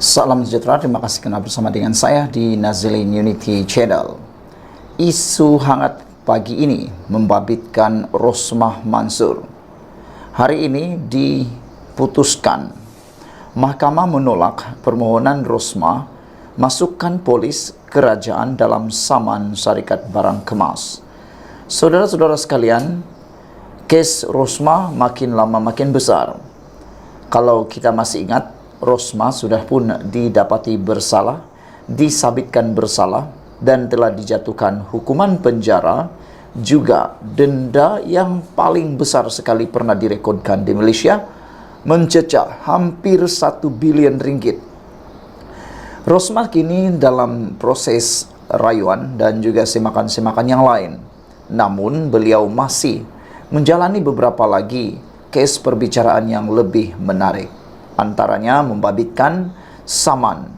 Salam sejahtera, terima kasih kerana bersama dengan saya di Nazilin Unity Channel. Isu hangat pagi ini membabitkan Rosmah Mansur. Hari ini diputuskan, Mahkamah menolak permohonan Rosmah masukkan polis kerajaan dalam saman syarikat barang kemas. Saudara-saudara sekalian, kes Rosmah makin lama makin besar. Kalau kita masih ingat, Rosmah sudah pun didapati bersalah, disabitkan bersalah dan telah dijatuhkan hukuman penjara, juga denda yang paling besar sekali pernah direkodkan di Malaysia, mencecah hampir 1 bilion ringgit. Rosmah kini dalam proses rayuan dan juga semakan-semakan yang lain. Namun beliau masih menjalani beberapa lagi kes perbicaraan yang lebih menarik. Antaranya membabitkan saman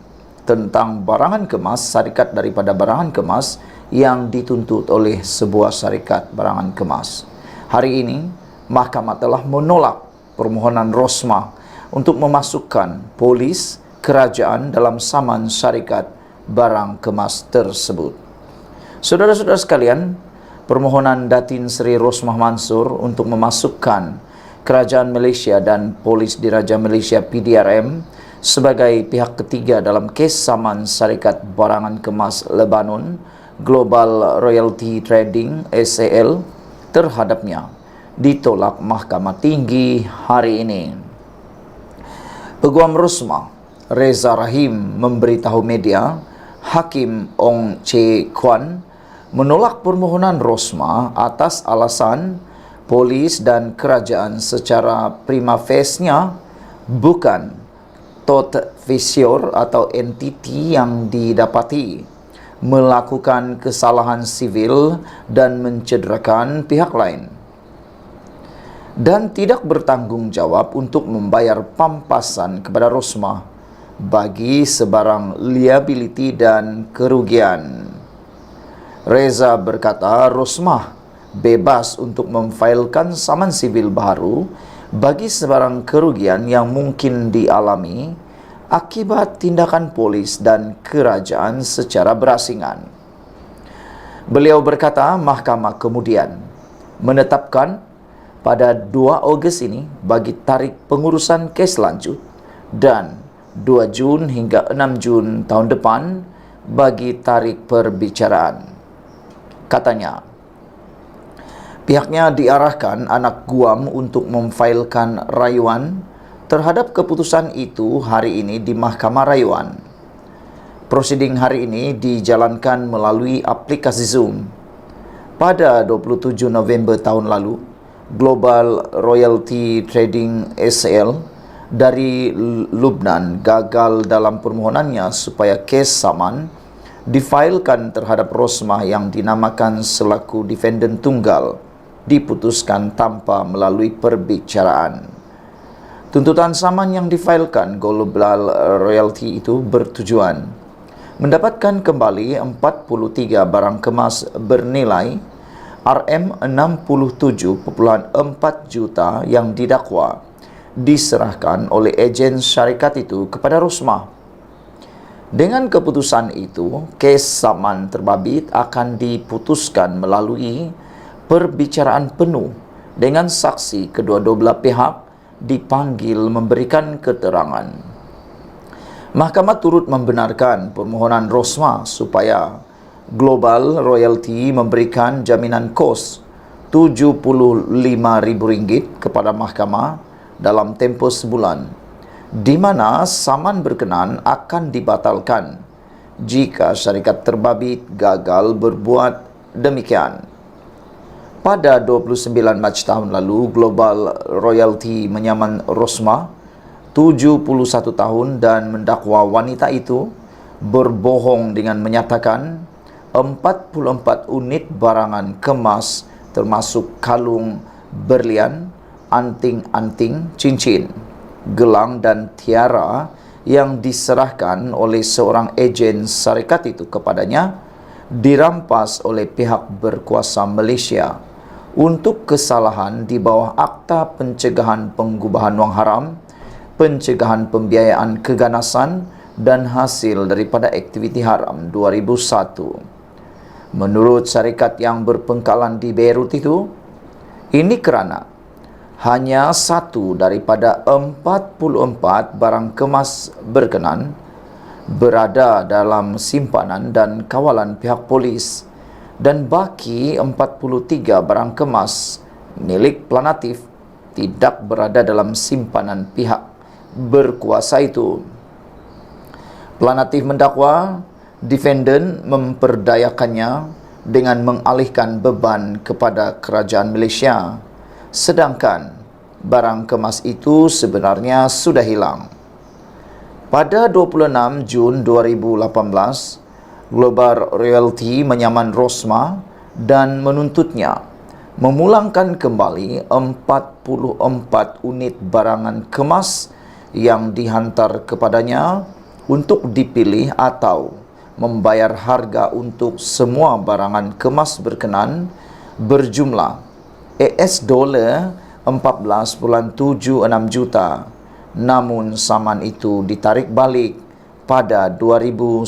tentang barangan kemas, syarikat daripada barangan kemas yang dituntut oleh sebuah syarikat barangan kemas. Hari ini, Mahkamah telah menolak permohonan Rosmah untuk memasukkan polis kerajaan dalam saman syarikat barang kemas tersebut. Saudara-saudara sekalian, permohonan Datin Seri Rosmah Mansur untuk memasukkan Kerajaan Malaysia dan Polis Diraja Malaysia PDRM sebagai pihak ketiga dalam kes saman syarikat barangan kemas Lebanon Global Royalty Trading SAL terhadapnya ditolak Mahkamah Tinggi hari ini. Peguam Rosmah Reza Rahim memberitahu media, Hakim Ong Che Kwan menolak permohonan Rosmah atas alasan polis dan kerajaan secara prima facie-nya bukan tot visior atau entiti yang didapati melakukan kesalahan sivil dan mencederakan pihak lain, dan tidak bertanggungjawab untuk membayar pampasan kepada Rosmah bagi sebarang liability dan kerugian. Reza berkata Rosmah bebas untuk memfailkan saman sivil baru bagi sebarang kerugian yang mungkin dialami akibat tindakan polis dan kerajaan secara berasingan. Beliau berkata Mahkamah kemudian menetapkan pada 2 Ogos ini bagi tarikh pengurusan kes lanjut dan 2 Jun hingga 6 Jun tahun depan bagi tarikh perbicaraan. Katanya, pihaknya diarahkan anak Guam untuk memfailkan rayuan terhadap keputusan itu hari ini di Mahkamah Rayuan. Prosiding hari ini dijalankan melalui aplikasi Zoom. Pada 27 November tahun lalu, Global Royalty Trading SAL dari Lubnan gagal dalam permohonannya supaya kes saman difailkan terhadap Rosmah yang dinamakan selaku defendant tunggal diputuskan tanpa melalui perbicaraan. Tuntutan saman yang difailkan Global Royalty itu bertujuan mendapatkan kembali 43 barang kemas bernilai RM67.4 juta yang didakwa diserahkan oleh ejen syarikat itu kepada Rosmah. Dengan keputusan itu, kes saman terbabit akan diputuskan melalui perbicaraan penuh dengan saksi kedua-dua belah pihak dipanggil memberikan keterangan. Mahkamah turut membenarkan permohonan Rosmah supaya Global Royalty memberikan jaminan kos RM75,000 kepada Mahkamah dalam tempoh sebulan, di mana saman berkenan akan dibatalkan jika syarikat terbabit gagal berbuat demikian. Pada 29 Mac tahun lalu, Global Royalty menyaman Rosmah 71 tahun dan mendakwa wanita itu berbohong dengan menyatakan 44 unit barangan kemas termasuk kalung berlian, anting-anting, cincin, gelang dan tiara yang diserahkan oleh seorang ejen syarikat itu kepadanya dirampas oleh pihak berkuasa Malaysia untuk kesalahan di bawah Akta Pencegahan Pengubahan Wang Haram, Pencegahan Pembiayaan Keganasan dan hasil daripada aktiviti haram 2001. Menurut syarikat yang berpengkalan di Beirut itu, ini kerana hanya satu daripada 44 barang kemas berkenan berada dalam simpanan dan kawalan pihak polis, dan baki 43 barang kemas milik Planatif tidak berada dalam simpanan pihak berkuasa itu. Planatif mendakwa defendant memperdayakannya dengan mengalihkan beban kepada kerajaan Malaysia, sedangkan barang kemas itu sebenarnya sudah hilang. Pada 26 Jun 2018, Global Realty menyaman Rosmah dan menuntutnya memulangkan kembali 44 unit barangan kemas yang dihantar kepadanya untuk dipilih atau membayar harga untuk semua barangan kemas berkenan berjumlah AS dolar 14.76 juta. Namun saman itu ditarik balik pada 2019.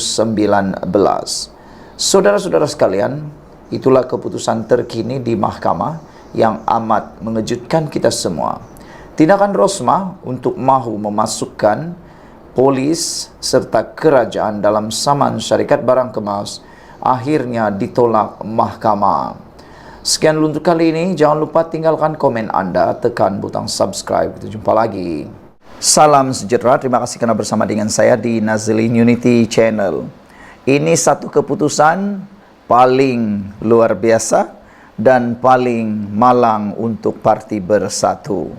Saudara-saudara sekalian, itulah keputusan terkini di mahkamah yang amat mengejutkan kita semua. Tindakan Rosmah untuk mahu memasukkan polis serta kerajaan dalam saman syarikat barang kemas akhirnya ditolak mahkamah. Sekian dulu untuk kali ini. Jangan lupa tinggalkan komen anda, tekan butang subscribe. Kita jumpa lagi. Salam sejahtera, terima kasih kerana bersama dengan saya di Nazilin Unity Channel. Ini satu keputusan paling luar biasa dan paling malang untuk Parti Bersatu.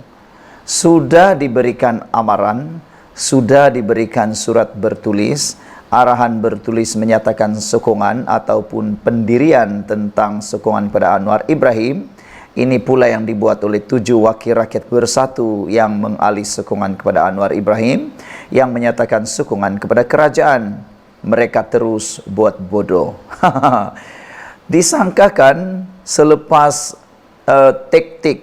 Sudah diberikan amaran, sudah diberikan surat bertulis, arahan bertulis menyatakan sokongan ataupun pendirian tentang sokongan pada Anwar Ibrahim. Ini pula yang dibuat oleh 7 wakil rakyat bersatu yang mengalih sokongan kepada Anwar Ibrahim, yang menyatakan sokongan kepada kerajaan. Mereka terus buat bodoh. Disangkakan selepas taktik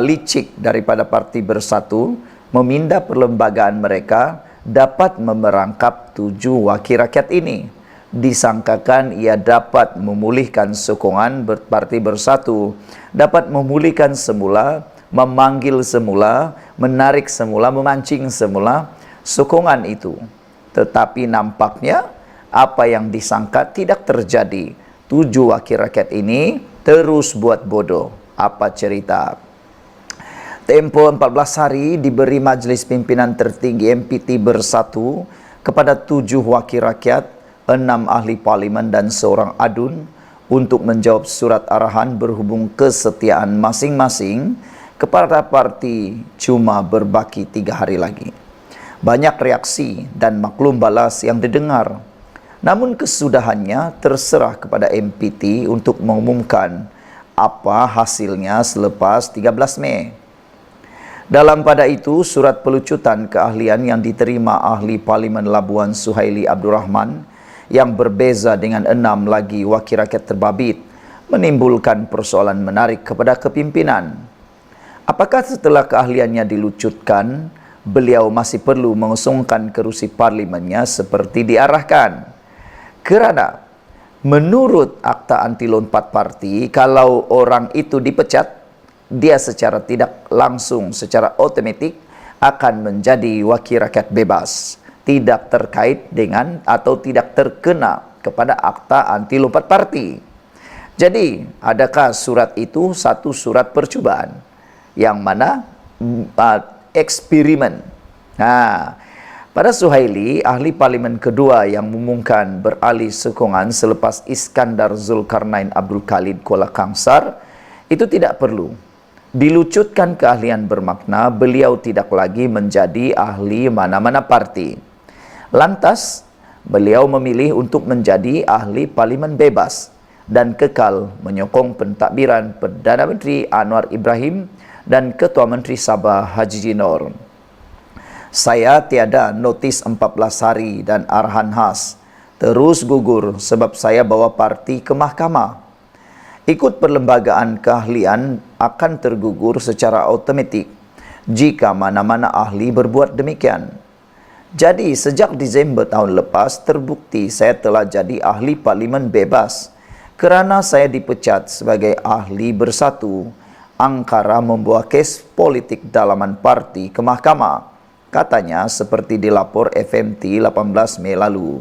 licik daripada Parti Bersatu memindah perlembagaan mereka dapat memerangkap 7 wakil rakyat ini. Disangkakan ia dapat memulihkan sokongan Parti Bersatu, dapat memulihkan semula, memanggil semula, menarik semula, memancing semula sokongan itu. Tetapi nampaknya apa yang disangka tidak terjadi. 7 wakil rakyat ini terus buat bodoh. Apa cerita? Tempoh 14 hari diberi Majlis Pimpinan Tertinggi MPT Bersatu kepada 7 wakil rakyat, 6 ahli parlimen dan seorang adun untuk menjawab surat arahan berhubung kesetiaan masing-masing kepada parti cuma berbaki 3 hari lagi. Banyak reaksi dan maklum balas yang didengar. Namun kesudahannya terserah kepada MPT untuk mengumumkan apa hasilnya selepas 13 Mei. Dalam pada itu, surat pelucutan keahlian yang diterima ahli Parlimen Labuan Suhaili Abdul Rahman yang berbeza dengan 6 lagi wakil rakyat terbabit menimbulkan persoalan menarik kepada kepimpinan. Apakah setelah keahliannya dilucutkan, beliau masih perlu mengusungkan kerusi parlimennya seperti diarahkan? Kerana menurut Akta Anti Lompat Parti, kalau orang itu dipecat, dia secara tidak langsung, secara otomatik akan menjadi wakil rakyat bebas, tidak terkait dengan atau tidak terkena kepada Akta Anti Lompat Parti. Jadi, adakah surat itu satu surat percubaan yang mana eksperimen? Pada Suhaili, ahli parlimen kedua yang mengumumkan beralih sokongan selepas Iskandar Zulkarnain Abdul Khalid Kuala Kangsar, itu tidak perlu dilucutkan keahlian bermakna beliau tidak lagi menjadi ahli mana-mana parti. Lantas, beliau memilih untuk menjadi ahli parlimen bebas dan kekal menyokong pentadbiran Perdana Menteri Anwar Ibrahim dan Ketua Menteri Sabah Haji Jinor. Saya tiada notis 14 hari dan arahan khas. Terus gugur sebab saya bawa parti ke mahkamah. Ikut perlembagaan keahlian akan tergugur secara automatik jika mana-mana ahli berbuat demikian. Jadi sejak Disember tahun lepas terbukti saya telah jadi ahli parlimen bebas kerana saya dipecat sebagai ahli bersatu angkara membawa kes politik dalaman parti ke mahkamah, katanya seperti dilapor FMT 18 Mei lalu.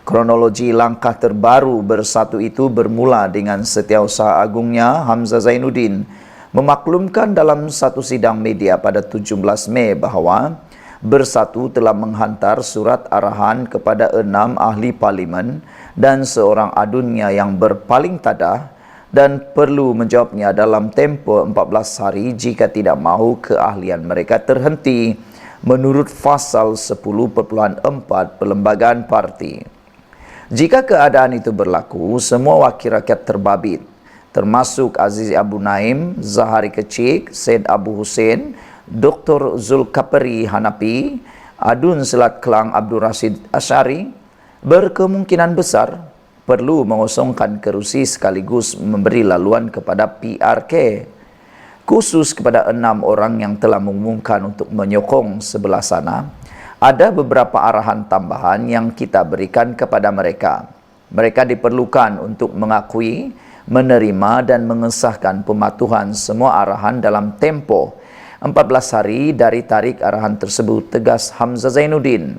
Kronologi langkah terbaru bersatu itu bermula dengan Setiausaha Agungnya Hamzah Zainuddin memaklumkan dalam satu sidang media pada 17 Mei bahawa Bersatu telah menghantar surat arahan kepada 6 ahli parlimen dan seorang adunnya yang berpaling tadah dan perlu menjawabnya dalam tempoh 14 hari jika tidak mahu keahlian mereka terhenti menurut pasal 10.4 Perlembagaan Parti. Jika keadaan itu berlaku, semua wakil rakyat terbabit, termasuk Aziz Abu Naim, Zahari Kecik, Syed Abu Hussein, Dr. Zulkapari Hanapi, Adun Selat Kelang Abdul Rashid Asyari, berkemungkinan besar perlu mengosongkan kerusi sekaligus memberi laluan kepada PRK, khusus kepada 6 orang yang telah mengumumkan untuk menyokong sebelah sana. Ada beberapa arahan tambahan yang kita berikan kepada mereka. Mereka diperlukan untuk mengakui, menerima dan mengesahkan pematuhan semua arahan dalam tempoh 14 hari dari tarik arahan tersebut, tegas Hamzah Zainuddin.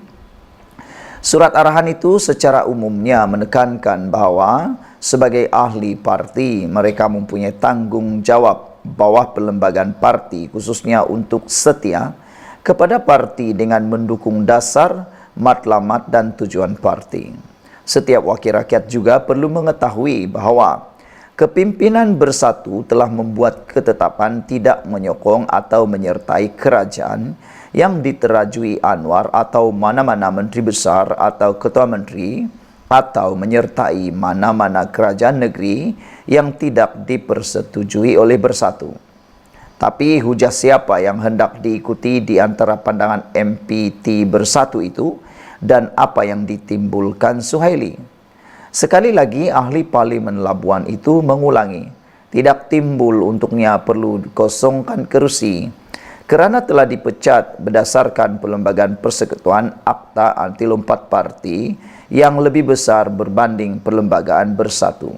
Surat arahan itu secara umumnya menekankan bahawa sebagai ahli parti, mereka mempunyai tanggungjawab bawah perlembagaan parti khususnya untuk setia kepada parti dengan mendukung dasar, matlamat dan tujuan parti. Setiap wakil rakyat juga perlu mengetahui bahawa kepimpinan Bersatu telah membuat ketetapan tidak menyokong atau menyertai kerajaan yang diterajui Anwar atau mana-mana menteri besar atau ketua menteri atau menyertai mana-mana kerajaan negeri yang tidak dipersetujui oleh Bersatu. Tapi hujah siapa yang hendak diikuti di antara pandangan MPT Bersatu itu dan apa yang ditimbulkan Suhaili? Sekali lagi, ahli parlimen Labuan itu mengulangi, tidak timbul untuknya perlu kosongkan kerusi kerana telah dipecat berdasarkan Perlembagaan Persekutuan Akta Anti Lompat Parti yang lebih besar berbanding Perlembagaan Bersatu.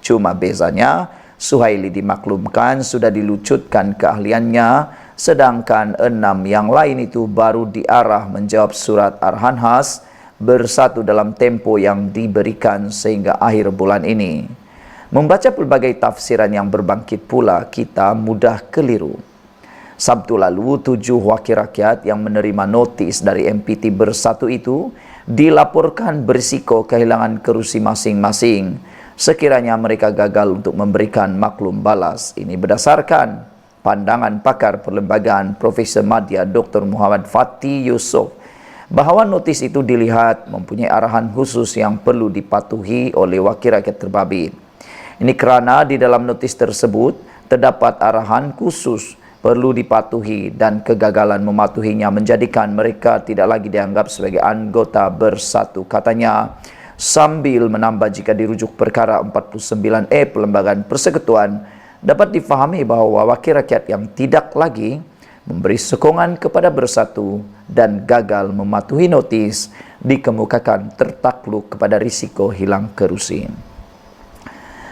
Cuma bezanya, Suhaili dimaklumkan sudah dilucutkan keahliannya, sedangkan 6 yang lain itu baru diarah menjawab surat arahan khas Bersatu dalam tempo yang diberikan sehingga akhir bulan ini. Membaca pelbagai tafsiran yang berbangkit pula, kita mudah keliru. Sabtu lalu, 7 wakil rakyat yang menerima notis dari MPT Bersatu itu dilaporkan berisiko kehilangan kerusi masing-masing sekiranya mereka gagal untuk memberikan maklum balas. Ini berdasarkan pandangan pakar perlembagaan Profesor Madya Dr. Muhammad Fatih Yusof bahawa notis itu dilihat mempunyai arahan khusus yang perlu dipatuhi oleh wakil rakyat terbabit. Ini kerana di dalam notis tersebut terdapat arahan khusus perlu dipatuhi dan kegagalan mematuhinya menjadikan mereka tidak lagi dianggap sebagai anggota Bersatu, katanya, sambil menambah jika dirujuk perkara 49E Perlembagaan Persekutuan dapat difahami bahawa wakil rakyat yang tidak lagi memberi sokongan kepada Bersatu dan gagal mematuhi notis dikemukakan tertakluk kepada risiko hilang kerusi.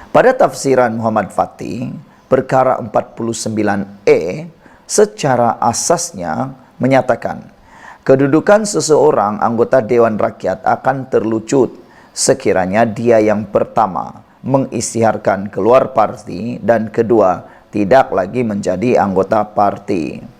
Pada tafsiran Muhammad Fatih, perkara 49E secara asasnya menyatakan kedudukan seseorang anggota Dewan Rakyat akan terlucut sekiranya dia yang pertama mengisytiharkan keluar parti dan kedua tidak lagi menjadi anggota parti.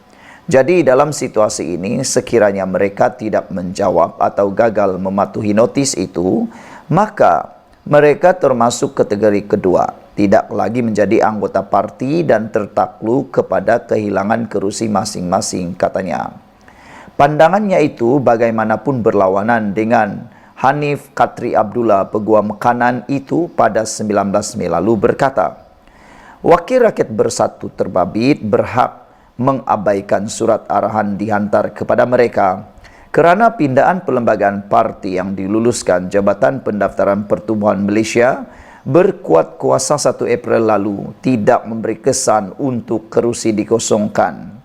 Jadi dalam situasi ini, sekiranya mereka tidak menjawab atau gagal mematuhi notis itu, maka mereka termasuk kategori kedua, tidak lagi menjadi anggota parti dan tertakluk kepada kehilangan kerusi masing-masing, katanya. Pandangannya itu bagaimanapun berlawanan dengan Hanif Katri Abdullah, Peguam Kanan itu pada 19 Mei lalu berkata, wakil rakyat Bersatu terbabit berhak mengabaikan surat arahan dihantar kepada mereka kerana pindaan perlembagaan parti yang diluluskan Jabatan Pendaftaran Pertubuhan Malaysia berkuat kuasa 1 April lalu tidak memberi kesan untuk kerusi dikosongkan.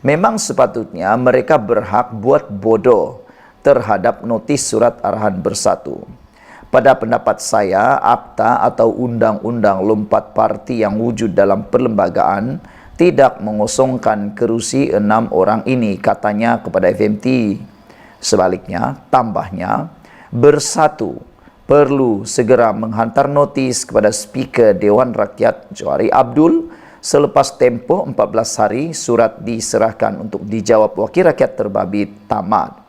Memang sepatutnya mereka berhak buat bodoh terhadap notis surat arahan bersatu. Pada pendapat saya, akta atau undang-undang lompat parti yang wujud dalam perlembagaan tidak mengosongkan kerusi 6 orang ini, katanya kepada FMT. Sebaliknya, tambahnya, Bersatu perlu segera menghantar notis kepada Speaker Dewan Rakyat Johari Abdul selepas tempoh 14 hari surat diserahkan untuk dijawab Wakil Rakyat Terbabit tamat.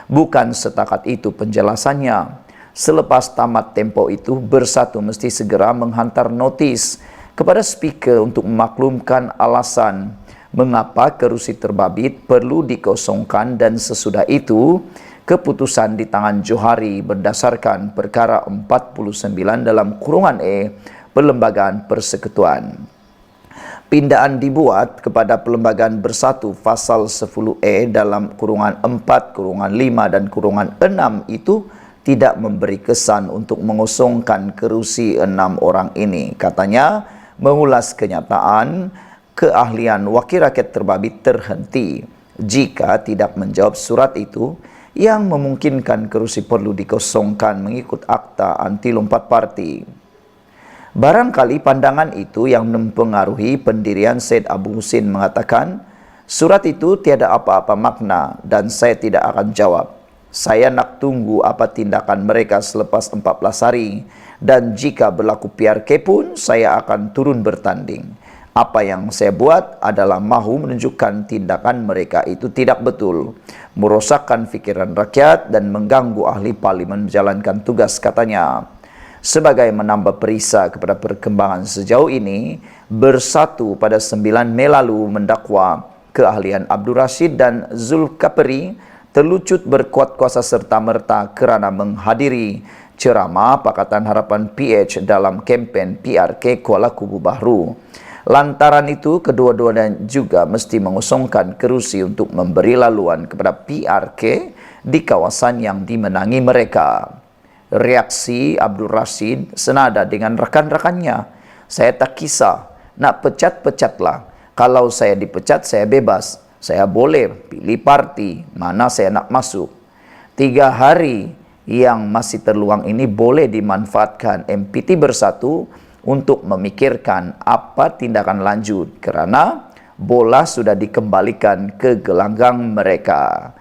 Bukan setakat itu penjelasannya. Selepas tamat tempoh itu, Bersatu mesti segera menghantar notis kepada Speaker untuk memaklumkan alasan mengapa kerusi terbabit perlu dikosongkan, dan sesudah itu keputusan di tangan Johari berdasarkan perkara 49 dalam kurungan E Perlembagaan Persekutuan. Pindaan dibuat kepada Perlembagaan Bersatu pasal 10E dalam kurungan 4, kurungan 5 dan kurungan 6 itu tidak memberi kesan untuk mengosongkan kerusi 6 orang ini. Katanya, mengulas kenyataan keahlian Wakil Rakyat Terbabit terhenti jika tidak menjawab surat itu yang memungkinkan kerusi perlu dikosongkan mengikut akta anti lompat parti. Barangkali pandangan itu yang mempengaruhi pendirian Syed Abu Husin mengatakan, surat itu tiada apa-apa makna dan saya tidak akan jawab. Saya nak tunggu apa tindakan mereka selepas 14 hari, dan jika berlaku PRK pun saya akan turun bertanding. Apa yang saya buat adalah mahu menunjukkan tindakan mereka itu tidak betul, merosakkan fikiran rakyat dan mengganggu ahli parlimen menjalankan tugas, katanya. Sebagai menambah perisa kepada perkembangan sejauh ini, Bersatu pada 9 Mei lalu mendakwa keahlian Abdul Rashid dan Zulkaperi terlucut berkuat kuasa serta-merta kerana menghadiri ceramah Pakatan Harapan PH dalam kempen PRK Kuala Kubu Bahru. Lantaran itu, kedua-duanya juga mesti mengosongkan kerusi untuk memberi laluan kepada PRK di kawasan yang dimenangi mereka. Reaksi Abdul Rashid senada dengan rakan-rakannya. Saya tak kisah, nak pecat-pecatlah. Kalau saya dipecat, saya bebas. Saya boleh pilih parti mana saya nak masuk. 3 hari yang masih terluang ini boleh dimanfaatkan MPT Bersatu untuk memikirkan apa tindakan lanjut, kerana bola sudah dikembalikan ke gelanggang mereka.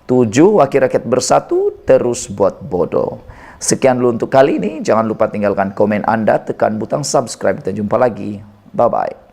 7 Wakil Rakyat Bersatu terus buat bodoh. Sekian dulu untuk kali ini. Jangan lupa tinggalkan komen anda, tekan butang subscribe. Kita jumpa lagi. Bye-bye.